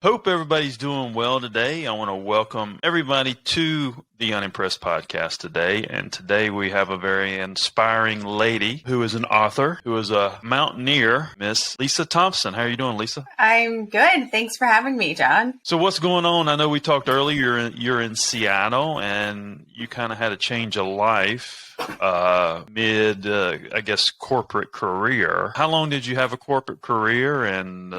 Hope everybody's doing well today. I want to welcome everybody to the Unimpressed podcast today. And today we have a very inspiring lady who is an author, who is a mountaineer, Miss Lisa Thompson. How are you doing, Lisa? I'm good. Thanks for having me, John. So what's going on? I know we talked earlier, you're in Seattle and you kind of had a change of life mid, I guess, corporate career. How long did you have a corporate career? And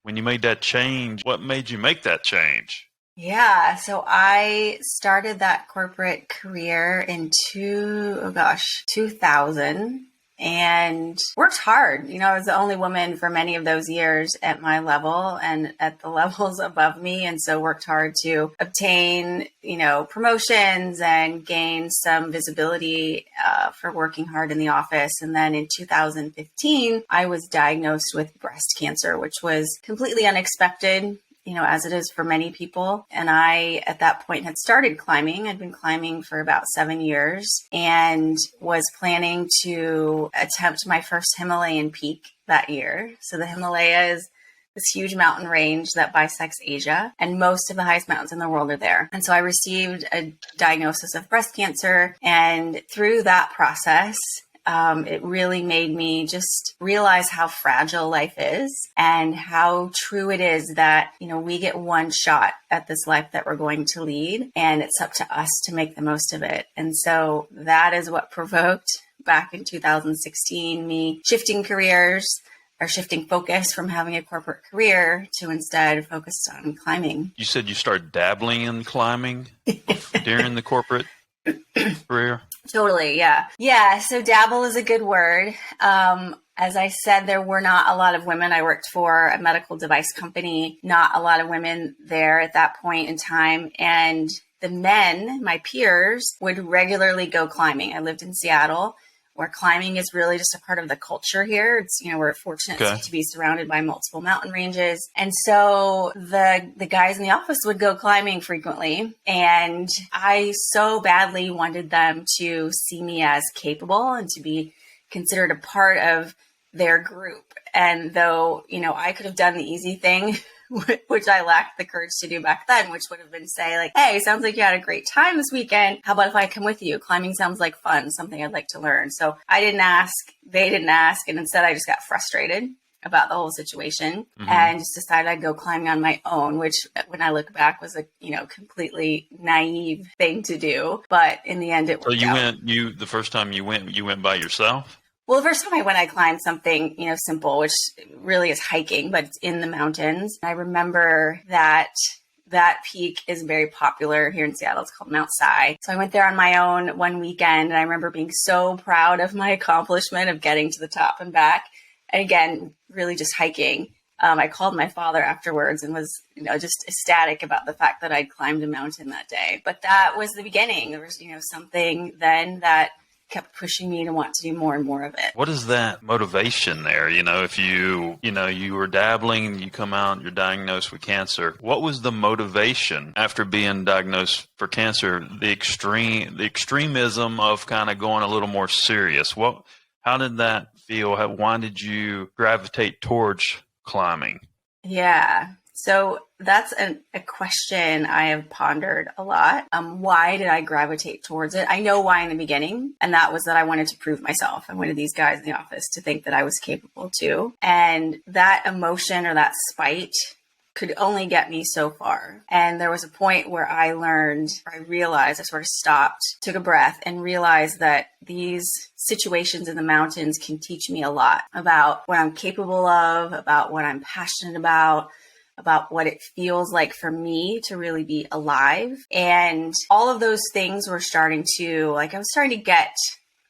when you made that change, what made you make that change? Yeah, so I started that corporate career in 2000 and worked hard. I was the only woman for many of those years at my level and at the levels above me. And so worked hard to obtain, promotions and gain some visibility for working hard in the office. And then in 2015, I was diagnosed with breast cancer, which was completely unexpected, as it is for many people. And I, at that point, had started climbing. I'd been climbing for about 7 years and was planning to attempt my first Himalayan peak that year. So the Himalayas, this huge mountain range that bisects Asia, and most of the highest mountains in the world are there. And so I received a diagnosis of breast cancer. And through that process, it really made me just realize how fragile life is and how true it is that, we get one shot at this life that we're going to lead, and it's up to us to make the most of it. And so that is what provoked back in 2016 me shifting focus from having a corporate career to instead focus on climbing. You said you started dabbling in climbing during the corporate career? Totally. Yeah. Yeah. So dabble is a good word. As I said, there were not a lot of women. I worked for a medical device company, not a lot of women there at that point in time. And the men, my peers, would regularly go climbing. I lived in Seattle, where climbing is really just a part of the culture here. It's, we're fortunate to be surrounded by multiple mountain ranges. And so the guys in the office would go climbing frequently. And I so badly wanted them to see me as capable and to be considered a part of their group. And though, I could have done the easy thing, which I lacked the courage to do back then, which would have been say like, hey, sounds like you had a great time this weekend. How about if I come with you? Climbing sounds like fun, something I'd like to learn. So I didn't ask, they didn't ask. And instead I just got frustrated about the whole situation and just decided I'd go climbing on my own, which when I look back was a, completely naive thing to do. But in the end, it worked out. The first time you went by yourself? Well, the first time I went, I climbed something, simple, which really is hiking, but it's in the mountains. I remember that peak is very popular here in Seattle. It's called Mount Si. So I went there on my own one weekend, and I remember being so proud of my accomplishment of getting to the top and back. And again, really just hiking. I called my father afterwards and was, just ecstatic about the fact that I'd climbed a mountain that day. But that was the beginning. There was, something then that kept pushing me to want to do more and more of it. What is that motivation there? If you were dabbling and you come out, you're diagnosed with cancer. What was the motivation after being diagnosed for cancer? The extremism of kind of going a little more serious. How did that feel? Why did you gravitate towards climbing? Yeah. So that's a question I have pondered a lot. Why did I gravitate towards it? I know why in the beginning, and that was that I wanted to prove myself. I wanted these guys in the office to think that I was capable too. And that emotion or that spite could only get me so far. And there was a point where I realized, I sort of stopped, took a breath, and realized that these situations in the mountains can teach me a lot about what I'm capable of, about what I'm passionate about what it feels like for me to really be alive. And all of those things were starting to, I was starting to get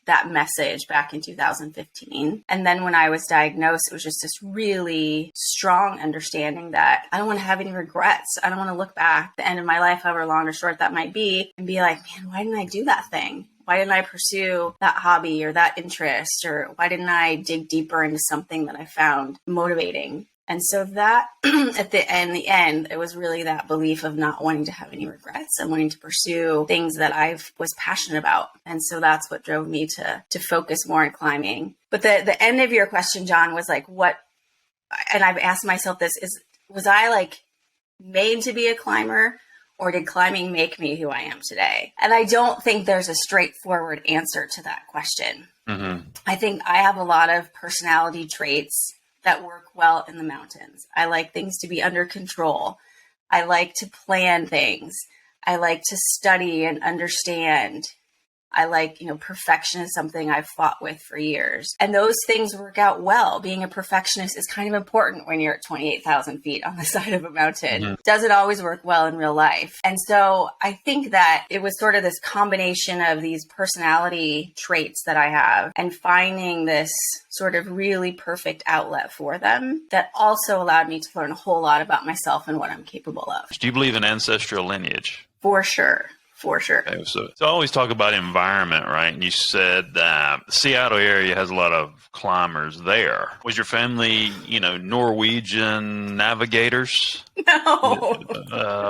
that message back in 2015. And then when I was diagnosed, it was just this really strong understanding that I don't want to have any regrets. I don't want to look back at the end of my life, however long or short that might be, and be like, man, why didn't I do that thing? Why didn't I pursue that hobby or that interest? Or why didn't I dig deeper into something that I found motivating? And so that at the end, it was really that belief of not wanting to have any regrets and wanting to pursue things that I was passionate about. And so that's what drove me to focus more on climbing. But the end of your question, John, was like, what, and I've asked myself this, was I like made to be a climber, or did climbing make me who I am today? And I don't think there's a straightforward answer to that question. Mm-hmm. I think I have a lot of personality traits that work well in the mountains. I like things to be under control. I like to plan things. I like to study and understand. I like, perfection is something I've fought with for years. And those things work out well. Being a perfectionist is kind of important when you're at 28,000 feet on the side of a mountain. Mm-hmm. Doesn't always work well in real life. And so I think that it was sort of this combination of these personality traits that I have and finding this sort of really perfect outlet for them that also allowed me to learn a whole lot about myself and what I'm capable of. Do you believe in ancestral lineage? For sure. For sure. Okay, so I always talk about environment, right? And you said that the Seattle area has a lot of climbers there. Was your family, Norwegian navigators? No.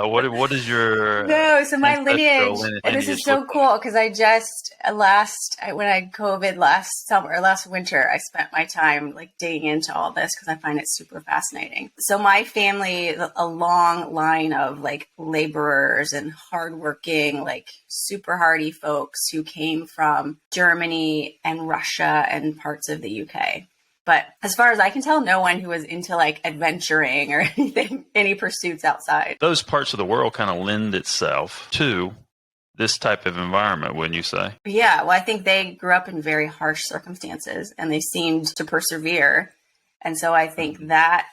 What is your... No, so my lineage, and this is so cool because I just when I had COVID last winter, I spent my time like digging into all this because I find it super fascinating. So my family, a long line of like laborers and hardworking, like super hardy folks who came from Germany and Russia and parts of the UK. But as far as I can tell, no one who was into like adventuring or anything, any pursuits outside. Those parts of the world kind of lend itself to this type of environment, wouldn't you say? Yeah, well, I think they grew up in very harsh circumstances and they seemed to persevere. And so I think that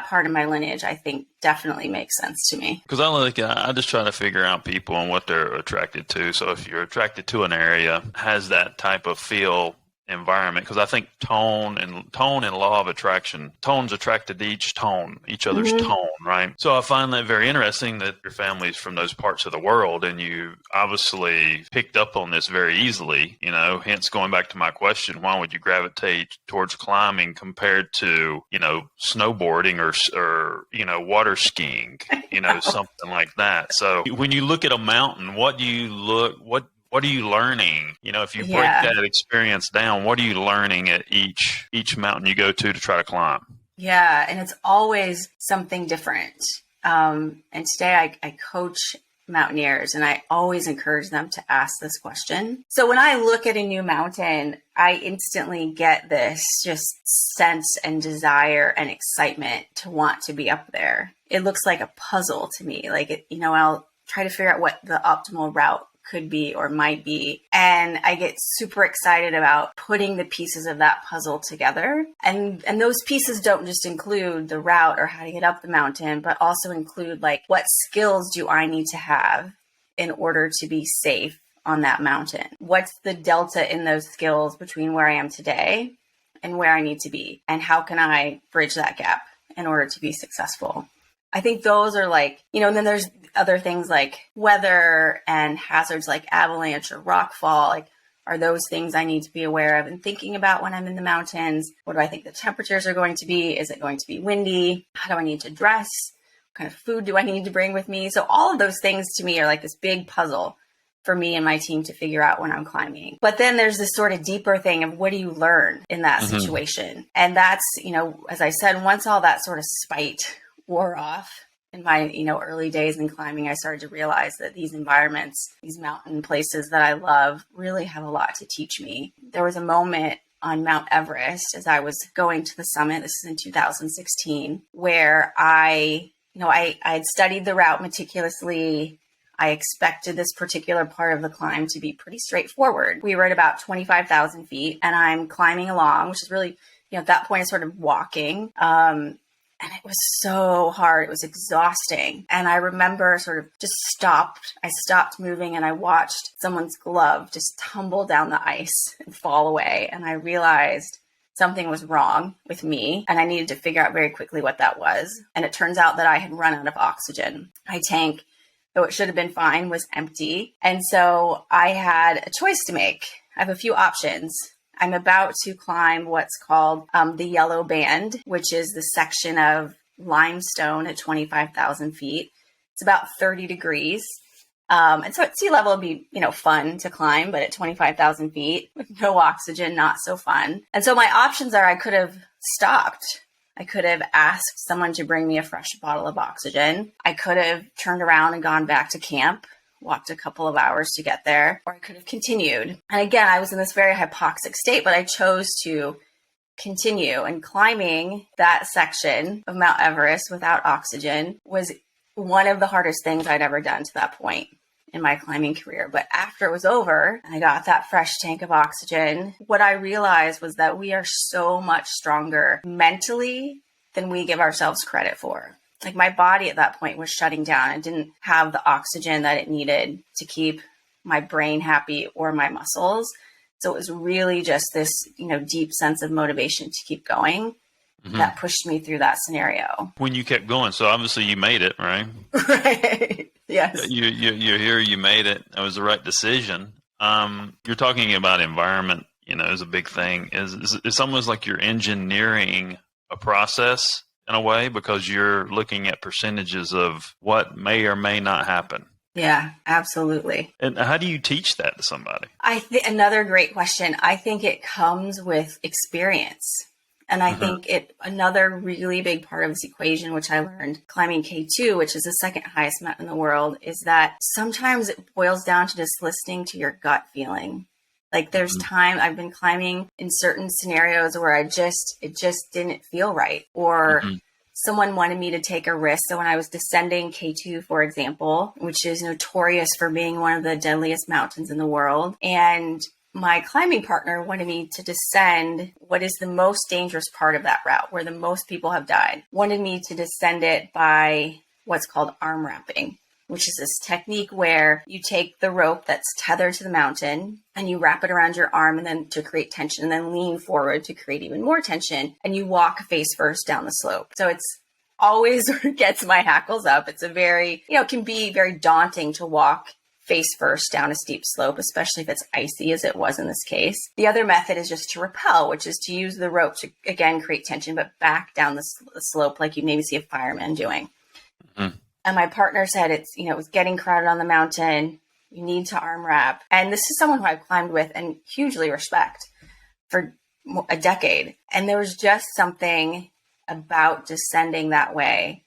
part of my lineage, I think, definitely makes sense to me. Because I just try to figure out people and what they're attracted to. So if you're attracted to an area, has that type of feel environment, because I think tone and law of attraction, tone's attracted to each other's tone, right? So I find that very interesting that your family's from those parts of the world and you obviously picked up on this very easily, hence going back to my question, why would you gravitate towards climbing compared to, snowboarding or water skiing, something like that. So when you look at a mountain, what are you learning? If you break that experience down, what are you learning at each mountain you go to try to climb? Yeah, and it's always something different. And today I coach mountaineers and I always encourage them to ask this question. So when I look at a new mountain, I instantly get this just sense and desire and excitement to want to be up there. It looks like a puzzle to me. Like, I'll try to figure out what the optimal route could be or might be. And I get super excited about putting the pieces of that puzzle together. And those pieces don't just include the route or how to get up the mountain, but also include like, what skills do I need to have in order to be safe on that mountain? What's the delta in those skills between where I am today and where I need to be? And how can I bridge that gap in order to be successful? I think those are like, and then there's other things like weather and hazards like avalanche or rockfall. Like, are those things I need to be aware of and thinking about when I'm in the mountains? What do I think the temperatures are going to be? Is it going to be windy? How do I need to dress? What kind of food do I need to bring with me? So all of those things to me are like this big puzzle for me and my team to figure out when I'm climbing. But then there's this sort of deeper thing of what do you learn in that situation? And that's, as I said, once all that sort of spite wore off in my, early days in climbing, I started to realize that these environments, these mountain places that I love really have a lot to teach me. There was a moment on Mount Everest as I was going to the summit, this is in 2016, where I had studied the route meticulously. I expected this particular part of the climb to be pretty straightforward. We were at about 25,000 feet and I'm climbing along, which is really, at that point, it's sort of walking. And it was so hard. It was exhausting. And I remember sort of just I stopped moving and I watched someone's glove just tumble down the ice and fall away. And I realized something was wrong with me and I needed to figure out very quickly what that was. And it turns out that I had run out of oxygen. My tank, though it should have been fine, was empty. And so I had a choice to make. I have a few options. I'm about to climb what's called the Yellow Band, which is the section of limestone at 25,000 feet. It's about 30 degrees. And so at sea level, it'd be, fun to climb, but at 25,000 feet with no oxygen, not so fun. And so my options are I could have stopped I could have asked someone to bring me a fresh bottle of oxygen. I could have turned around and gone back to camp, walked a couple of hours to get there, or I could have continued. And again, I was in this very hypoxic state, but I chose to continue. And climbing that section of Mount Everest without oxygen was one of the hardest things I'd ever done to that point in my climbing career. But after it was over and I got that fresh tank of oxygen, what I realized was that we are so much stronger mentally than we give ourselves credit for. Like, my body at that point was shutting down. I didn't have the oxygen that it needed to keep my brain happy or my muscles. So it was really just this, deep sense of motivation to keep going that pushed me through that scenario. When you kept going, so obviously you made it, right? Right. Yes. You're here, you made it. It was the right decision. You're talking about environment, is a big thing. It's almost like you're engineering a process in a way, because you're looking at percentages of what may or may not happen. Yeah, absolutely. And how do you teach that to somebody? Another great question. I think it comes with experience. And I think another really big part of this equation, which I learned climbing K2, which is the second highest mountain in the world, is that sometimes it boils down to just listening to your gut feeling. Like, there's time I've been climbing in certain scenarios where it just didn't feel right, or someone wanted me to take a risk. So when I was descending K2, for example, which is notorious for being one of the deadliest mountains in the world, and my climbing partner wanted me to descend what is the most dangerous part of that route, where the most people have died, wanted me to descend it by what's called arm wrapping, which is this technique where you take the rope that's tethered to the mountain and you wrap it around your arm, and then to create tension, and then lean forward to create even more tension. And you walk face first down the slope. So it's always gets my hackles up. It's a very, it can be very daunting to walk face first down a steep slope, especially if it's icy, as it was in this case. The other method is just to rappel, which is to use the rope to, again, create tension, but back down the slope like you maybe see a fireman doing. And my partner said it was getting crowded on the mountain. You need to arm wrap. And this is someone who I've climbed with and hugely respect for a decade. And there was just something about descending that way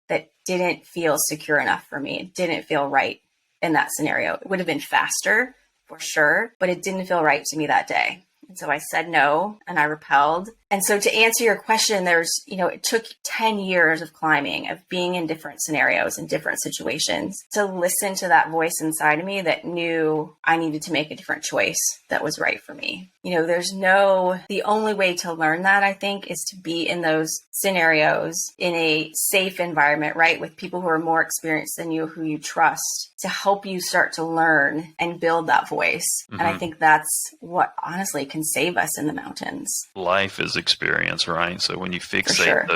that didn't feel secure enough for me. It didn't feel right in that scenario. It would have been faster for sure, but it didn't feel right to me that day. And so I said no, and I repelled. And so to answer your question, it took 10 years of climbing, of being in different scenarios and different situations, to listen to that voice inside of me that knew I needed to make a different choice that was right for me. The only way to learn that, I think, is to be in those scenarios in a safe environment, right? With people who are more experienced than you, who you trust, to help you start to learn and build that voice. And I think that's what honestly can save us in the mountains. Life is experience, right? So when you fixate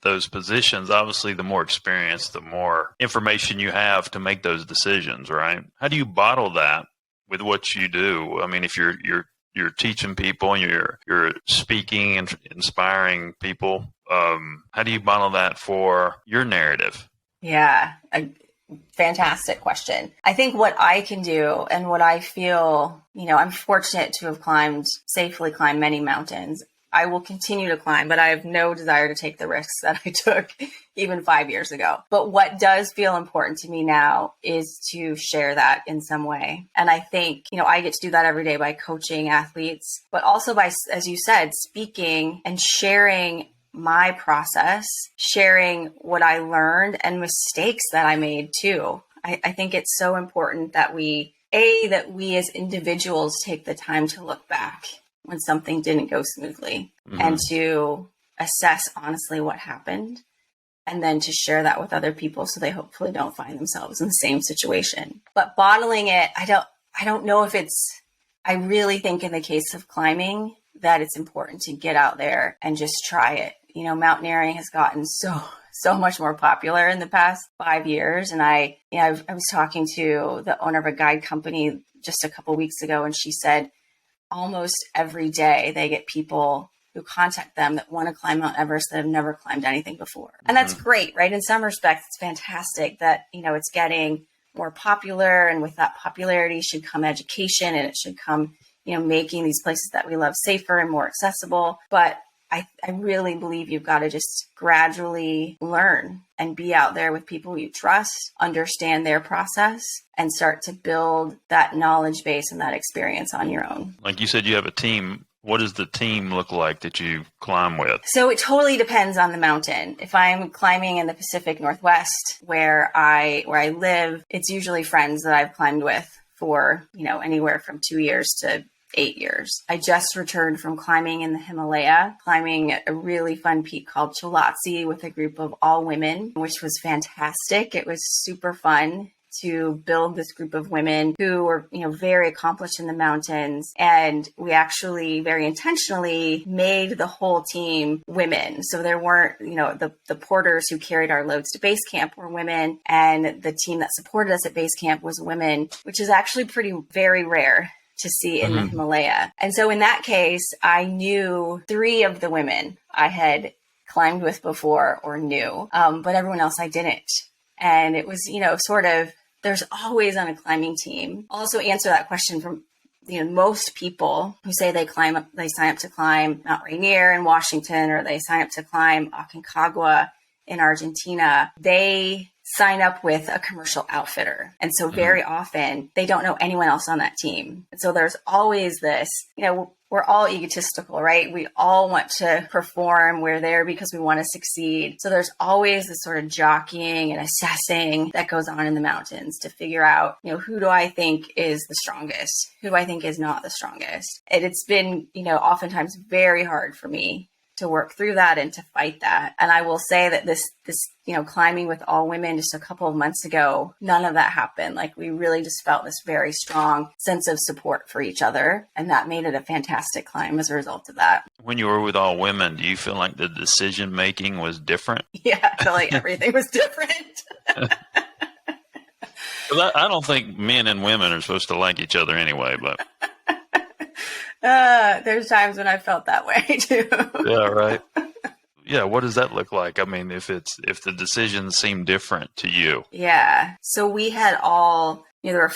those positions, obviously the more experience, the more information you have to make those decisions, right? How do you bottle that with what you do? I mean, if you're teaching people and you're speaking and inspiring people, how do you bottle that for your narrative? Yeah, fantastic question. I think what I can do, and what I feel, I'm fortunate to have safely climbed many mountains. I will continue to climb, but I have no desire to take the risks that I took even 5 years ago. But what does feel important to me now is to share that in some way. And I think, I get to do that every day by coaching athletes, but also by, as you said, speaking and sharing my process, sharing what I learned and mistakes that I made too. I think it's so important that we as individuals take the time to look back when something didn't go smoothly, and to assess honestly what happened, and then to share that with other people so they hopefully don't find themselves in the same situation. But bottling it, I don't know if I really think in the case of climbing that it's important to get out there and just try it. Mountaineering has gotten so much more popular in the past 5 years. And I was talking to the owner of a guide company just a couple weeks ago, and she said almost every day they get people who contact them that want to climb Mount Everest that have never climbed anything before. And that's great, right? In some respects, it's fantastic that, it's getting more popular, and with that popularity should come education, and it should come, making these places that we love safer and more accessible. But I really believe you've got to just gradually learn and be out there with people you trust, understand their process, and start to build that knowledge base and that experience on your own. Like you said, you have a team. What does the team look like that you climb with? So it totally depends on the mountain. If I'm climbing in the Pacific Northwest where I live, it's usually friends that I've climbed with for, anywhere from 2 years to 8 years. I just returned from climbing in the Himalaya, climbing a really fun peak called Cholatsi with a group of all women, which was fantastic. It was super fun to build this group of women who were, very accomplished in the mountains. And we actually very intentionally made the whole team women. So there weren't, the porters who carried our loads to base camp were women. And the team that supported us at base camp was women, which is actually very rare to see in the Himalaya. And so in that case, I knew 3 of the women I had climbed with before or knew, but everyone else I didn't. And it was, sort of, there's always on a climbing team. Also answer that question from, most people who say they sign up to climb Mount Rainier in Washington, or they sign up to climb Aconcagua in Argentina. They sign up with a commercial outfitter. And so very often they don't know anyone else on that team. And so there's always this, we're all egotistical, right? We all want to perform. We're there because we want to succeed. So there's always this sort of jockeying and assessing that goes on in the mountains to figure out, who do I think is the strongest? Who do I think is not the strongest? And it's been, oftentimes very hard for me to work through that and to fight that. And I will say that this, climbing with all women just a couple of months ago, none of that happened. Like, we really just felt this very strong sense of support for each other. And that made it a fantastic climb as a result of that. When you were with all women, do you feel like the decision making was different? Yeah, I feel like everything was different. I don't think men and women are supposed to like each other anyway, but there's times when I felt that way too. Yeah, right. Yeah, what does that look like? I mean, if the decisions seem different to you. Yeah. So we had all, there were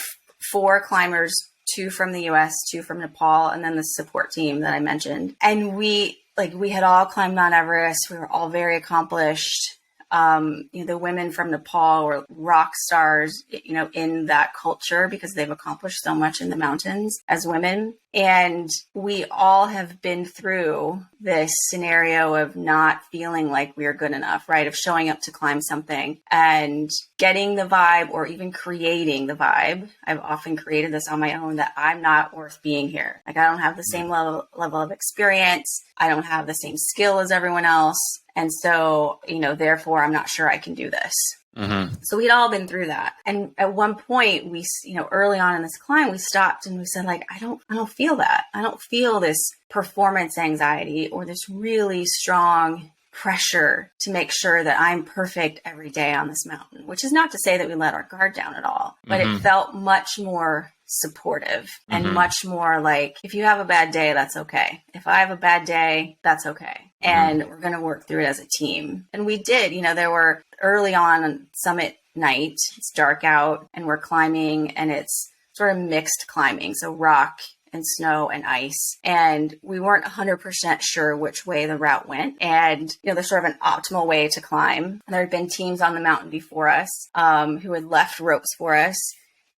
4 climbers, 2 from the US, 2 from Nepal, and then the support team that I mentioned. And we had all climbed Mount Everest. We were all very accomplished. The women from Nepal were rock stars, in that culture because they've accomplished so much in the mountains as women. And we all have been through this scenario of not feeling like we are good enough, right? Of showing up to climb something and getting the vibe, or even creating the vibe. I've often created this on my own, that I'm not worth being here. Like, I don't have the same level of experience. I don't have the same skill as everyone else. And so, therefore, I'm not sure I can do this. Mm-hmm. So we'd all been through that. And at one point, we, early on in this climb, we stopped and we said, like, I don't feel that. I don't feel this performance anxiety or this really strong pressure to make sure that I'm perfect every day on this mountain, which is not to say that we let our guard down at all, but it felt much more supportive and much more like, if you have a bad day, that's okay. If I have a bad day, that's okay. And we're going to work through it as a team. And we did, there were early on summit night, it's dark out and we're climbing, and it's sort of mixed climbing. So rock and snow and ice. And we weren't 100% sure which way the route went. And, there's sort of an optimal way to climb. And there had been teams on the mountain before us who had left ropes for us.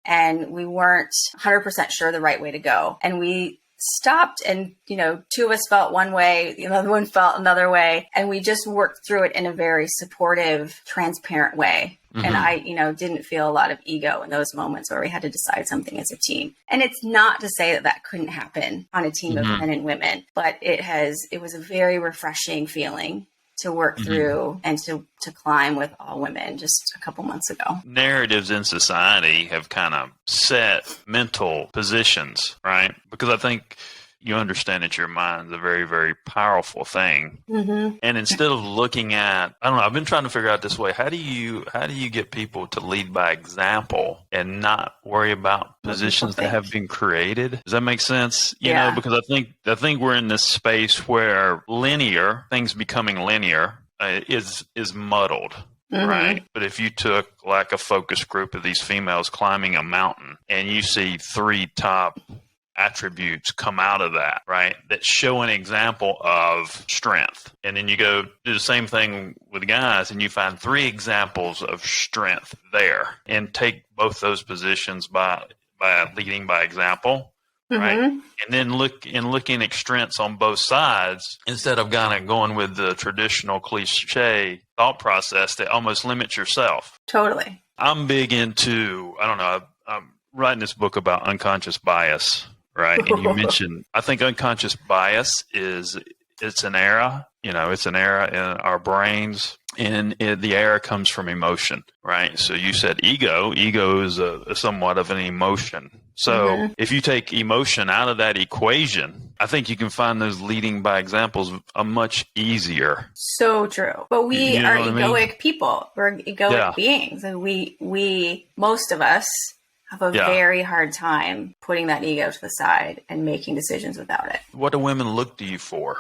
And we weren't 100% sure the right way to go. And we stopped and, 2 of us felt one way, the other one felt another way. And we just worked through it in a very supportive, transparent way. And I, didn't feel a lot of ego in those moments where we had to decide something as a team. And it's not to say that couldn't happen on a team of men and women, but it was a very refreshing feeling to work through and to climb with all women just a couple months ago. Narratives in society have kind of set mental positions, right? Because I think you understand that your mind is a very, very powerful thing. Mm-hmm. And instead of looking at, I don't know, I've been trying to figure out this way. How do you get people to lead by example and not worry about positions that have been created? Does that make sense? You know, because I think we're in this space where things becoming linear is muddled. Mm-hmm. Right. But if you took like a focus group of these females climbing a mountain and you see 3 top attributes come out of that, right? That show an example of strength. And then you go do the same thing with guys and you find 3 examples of strength there and take both those positions by leading by example, right? Mm-hmm. And then looking at strengths on both sides instead of kind of going with the traditional cliche thought process that almost limits yourself. Totally. I'm big into, I don't know, I'm writing this book about unconscious bias, right? And you mentioned, I think unconscious bias it's an error, it's an error in our brains. And the error comes from emotion, right? So you said ego. Ego is somewhat of an emotion. So if you take emotion out of that equation, I think you can find those leading by examples much easier. So true. But we are egoic people. We're egoic beings. And we, most of us, have a very hard time putting that ego to the side and making decisions without it. What do women look to you for?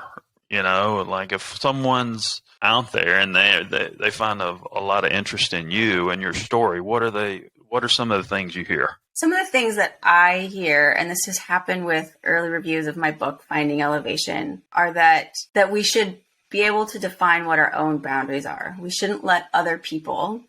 Like if someone's out there and they find a lot of interest in you and your story, what are some of the things you hear? Some of the things that I hear, and this has happened with early reviews of my book, Finding Elevation, are that we should be able to define what our own boundaries are. We shouldn't let other people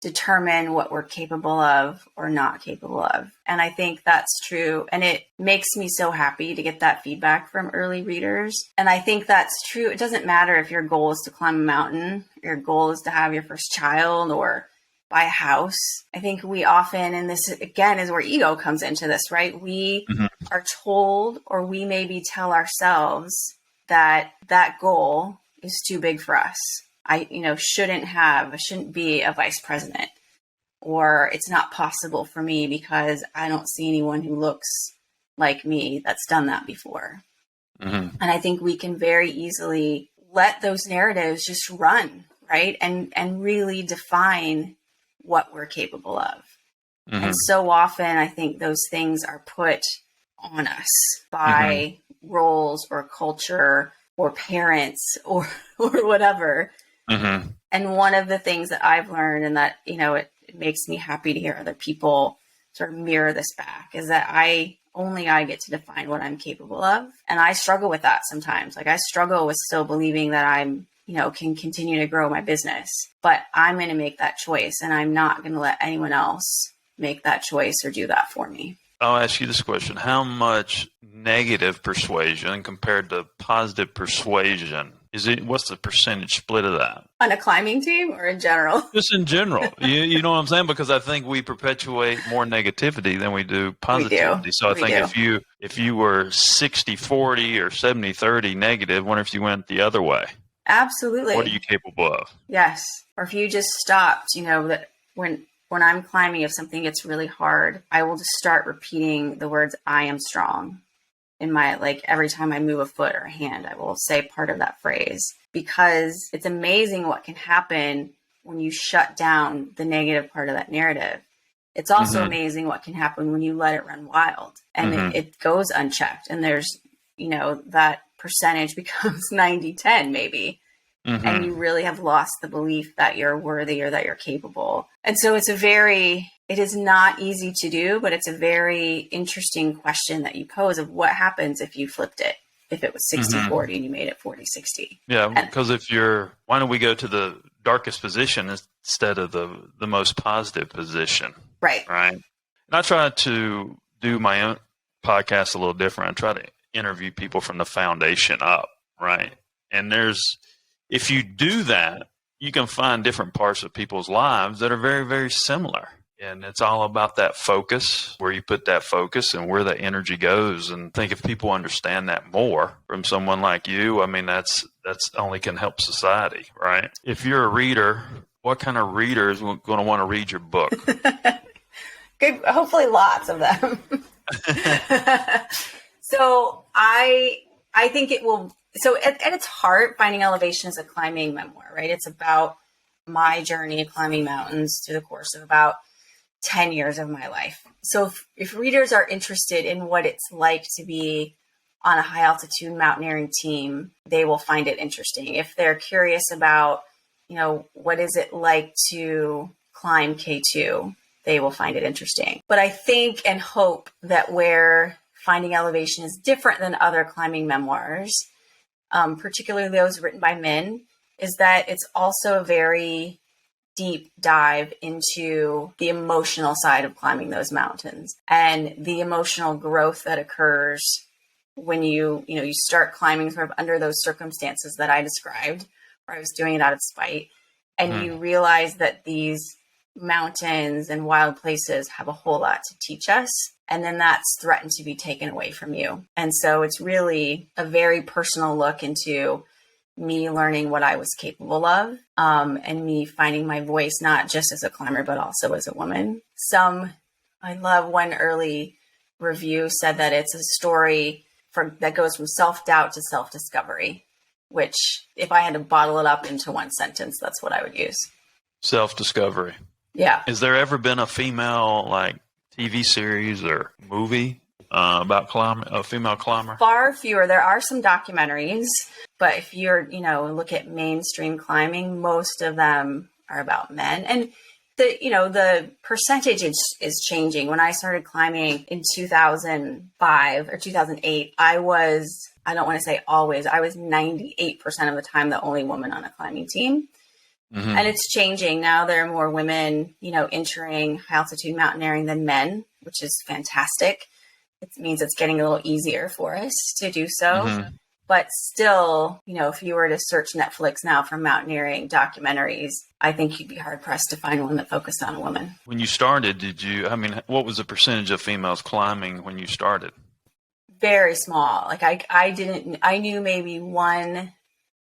determine what we're capable of or not capable of. And I think that's true. And it makes me so happy to get that feedback from early readers. And I think that's true. It doesn't matter if your goal is to climb a mountain, your goal is to have your first child or buy a house. I think we often, and this again is where ego comes into this, right? We are told, or we maybe tell ourselves that goal is too big for us. I shouldn't be a vice president, or it's not possible for me because I don't see anyone who looks like me that's done that before. And I think we can very easily let those narratives just run, right? And really define what we're capable of. And so often I think those things are put on us by roles or culture or parents or whatever. And one of the things that I've learned, and that, it makes me happy to hear other people sort of mirror this back, is that I get to define what I'm capable of. And I struggle with that sometimes. Like I struggle with still believing that I'm, can continue to grow my business, but I'm going to make that choice and I'm not going to let anyone else make that choice or do that for me. I'll ask you this question. How much negative persuasion compared to positive persuasion what's the percentage split of that? On a climbing team or in general? Just in general. You know what I'm saying? Because I think we perpetuate more negativity than we do positivity. So I think if you were 60-40 or 70-30 negative, wonder if you went the other way. Absolutely. What are you capable of? Yes. Or if you just stopped, that when I'm climbing, if something gets really hard, I will just start repeating the words, I am strong. In my, every time I move a foot or a hand, I will say part of that phrase, because it's amazing what can happen when you shut down the negative part of that narrative. It's also amazing what can happen when you let it run wild and it goes unchecked. And there's, that percentage becomes 90-10 maybe. And you really have lost the belief that you're worthy or that you're capable. And so it is not easy to do, but it's a very interesting question that you pose of what happens if you flipped it, if it was 60-40 and you made it 40-60. Yeah, because why don't we go to the darkest position instead of the most positive position? Right. Right. And I try to do my own podcast a little different. I try to interview people from the foundation up, right? And if you do that, you can find different parts of people's lives that are very, very similar. And it's all about that focus, where you put that focus and where the energy goes. And I think if people understand that more from someone like you, I mean, that's only can help society, right? If you're a reader, what kind of reader is going to want to read your book? Good, hopefully lots of them. So I think it will. So at its heart, Finding Elevation is a climbing memoir, right? It's about my journey climbing mountains through the course of about 10 years of my life. So if readers are interested in what it's like to be on a high altitude mountaineering team, they will find it interesting. If they're curious about, what is it like to climb K2, they will find it interesting. But I think and hope that where Finding Elevation is different than other climbing memoirs, particularly those written by men, is that it's also a very deep dive into the emotional side of climbing those mountains and the emotional growth that occurs when you start climbing sort of under those circumstances that I described, where I was doing it out of spite. And you realize that these mountains and wild places have a whole lot to teach us. And then that's threatened to be taken away from you. And so it's really a very personal look into me learning what I was capable of, and me finding my voice, not just as a climber, but also as a woman. I love one early review said that it's a story that goes from self-doubt to self-discovery, which if I had to bottle it up into one sentence, that's what I would use. Self-discovery. Yeah. Has there ever been a female like TV series or movie about a female climber? Far fewer. There are some documentaries, but if you're, look at mainstream climbing, most of them are about men. And the percentage is changing. When I started climbing in 2005 or 2008, I don't want to say always, I was 98% of the time the only woman on a climbing team. Mm-hmm. And it's changing. Now there are more women, entering high altitude mountaineering than men, which is fantastic. It means it's getting a little easier for us to do so. Mm-hmm. But still, if you were to search Netflix now for mountaineering documentaries, I think you'd be hard pressed to find one that focused on a woman. When you started, what was the percentage of females climbing when you started? Very small. Like I knew maybe one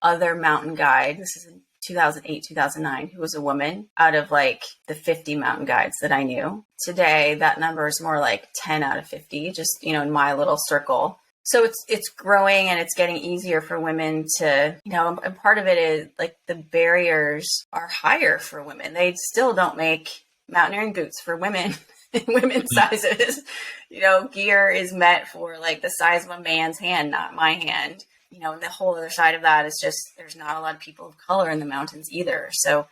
other mountain guide. This is in 2008, 2009, who was a woman out of like the 50 mountain guides that I knew. Today, that number is more like 10 out of 50, just, in my little circle. So it's growing and it's getting easier for women to, and part of it is like the barriers are higher for women. They still don't make mountaineering boots for women in women's sizes. Gear is meant for like the size of a man's hand, not my hand. And the whole other side of that is just there's not a lot of people of color in the mountains either. So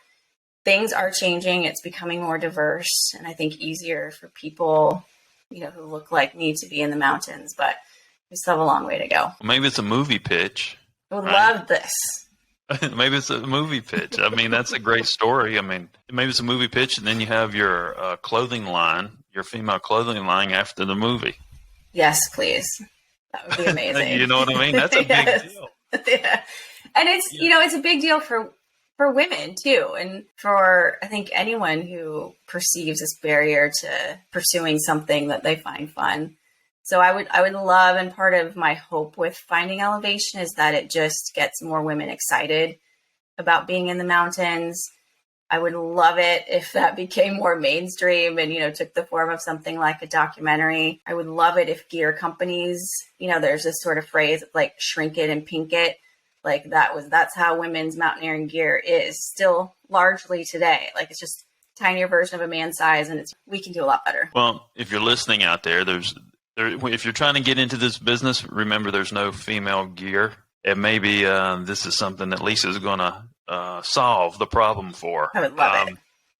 things are changing. It's becoming more diverse and I think easier for people, who look like me to be in the mountains. But we still have a long way to go. Maybe it's a movie pitch. I would love this. Maybe it's a movie pitch. I mean, that's a great story. I mean, maybe it's a movie pitch and then you have your clothing line, your female clothing line after the movie. Yes, please. That would be amazing. You know what I mean? That's a big deal. Yeah. And it's, it's a big deal for women too. And for, I think, anyone who perceives this barrier to pursuing something that they find fun. So I would love, and part of my hope with Finding Elevation is that it just gets more women excited about being in the mountains. I would love it if that became more mainstream and, took the form of something like a documentary. I would love it if gear companies, there's this sort of phrase like shrink it and pink it. Like that's how women's mountaineering gear is still largely today. Like it's just a tinier version of a man's size and we can do a lot better. Well, if you're listening out there, if you're trying to get into this business, remember there's no female gear. And maybe this is something that Lisa's going to solve the problem for. I would love it.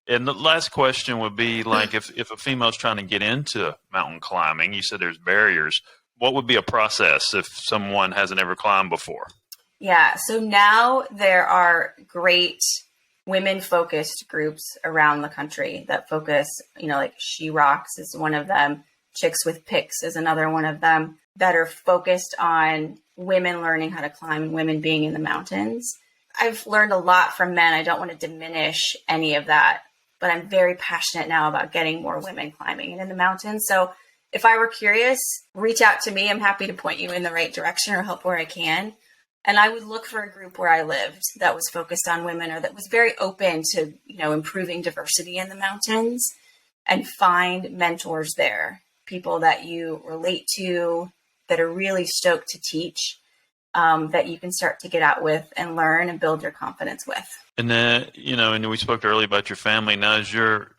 And the last question would be like, if a female's trying to get into mountain climbing, you said there's barriers. What would be a process if someone hasn't ever climbed before? Yeah. So now there are great women-focused groups around the country that focus, like She Rocks is one of them. Chicks with Picks is another one of them that are focused on women learning how to climb and women being in the mountains. I've learned a lot from men. I don't want to diminish any of that, but I'm very passionate now about getting more women climbing and in the mountains. So if I were curious, reach out to me. I'm happy to point you in the right direction or help where I can. And I would look for a group where I lived that was focused on women or that was very open to, improving diversity in the mountains and find mentors there, people that you relate to that are really stoked to teach. That you can start to get out with and learn and build your confidence with. And then, and we spoke earlier about your family. Now, is your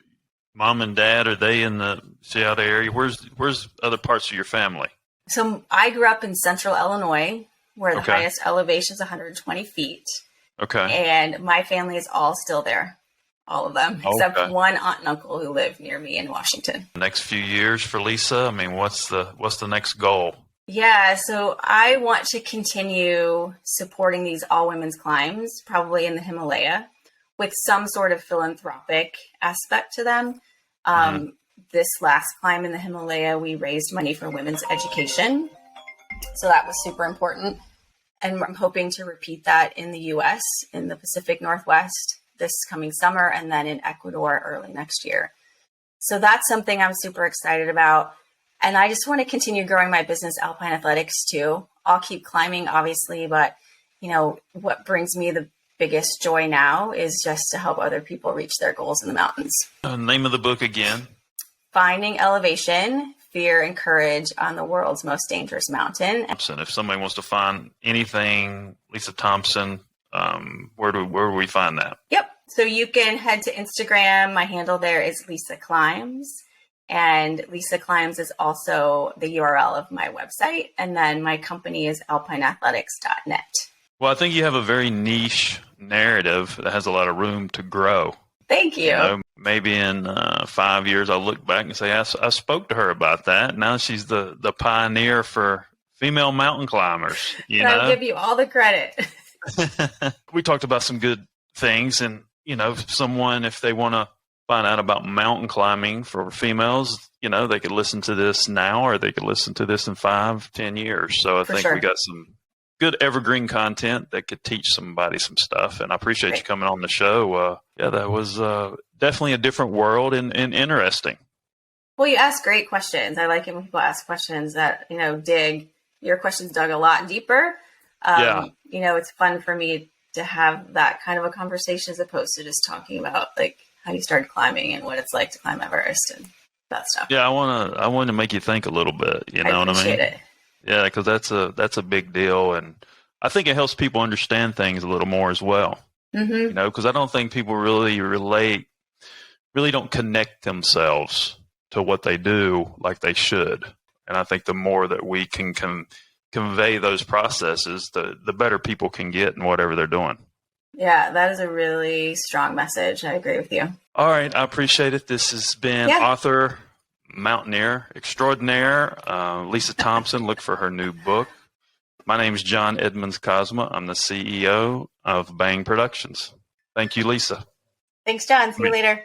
mom and dad, are they in the Seattle area? Where's other parts of your family? So I grew up in central Illinois, where the highest elevation is 120 feet. Okay. And my family is all still there. all of them, except one aunt and uncle who live near me in Washington. Next few years for Lisa, I mean, what's the next goal? Yeah, so I want to continue supporting these all women's climbs, probably in the Himalaya, with some sort of philanthropic aspect to them. This last climb in the Himalaya, we raised money for women's education. So that was super important. And I'm hoping to repeat that in the US, in the Pacific Northwest this coming summer, and then in Ecuador early next year. So that's something I'm super excited about. And I just want to continue growing my business, Alpine Athletics, too. I'll keep climbing, obviously, but what brings me the biggest joy now is just to help other people reach their goals in the mountains. Name of the book again? Finding Elevation, Fear and Courage on the World's Most Dangerous Mountain. If somebody wants to find anything, Lisa Thompson, where do we find that? Yep. So you can head to Instagram. My handle there is Lisa Climbs. And Lisa Climbs is also the URL of my website. And then my company is alpineathletics.net. Well, I think you have a very niche narrative that has a lot of room to grow. Thank you. Maybe in 5 years, I'll look back and say, I spoke to her about that. Now she's the pioneer for female mountain climbers. I'll give you all the credit. We talked about some good things. And, someone, if they want to find out about mountain climbing for females, they could listen to this now, or they could listen to this in 5-10 years. So I think we got some good evergreen content that could teach somebody some stuff. And I appreciate you coming on the show. That was definitely a different world and interesting. Well, you ask great questions. I like it when people ask questions that, dig. Your questions dug a lot deeper. It's fun for me to have that kind of a conversation as opposed to just talking about how you started climbing and what it's like to climb Everest and that stuff. Yeah, I want to make you think a little bit. You know what I mean? Appreciate it. Yeah, because that's a big deal, and I think it helps people understand things a little more as well. Mm-hmm. Because I don't think people really don't connect themselves to what they do like they should. And I think the more that we can convey those processes, the better people can get in whatever they're doing. Yeah, that is a really strong message. I agree with you. All right, I appreciate it. This has been author, mountaineer extraordinaire, Lisa Thompson. Look for her new book. My name is John Edmonds Cosma. I'm the CEO of Bang Productions. Thank you, Lisa. Thanks, John. See you later.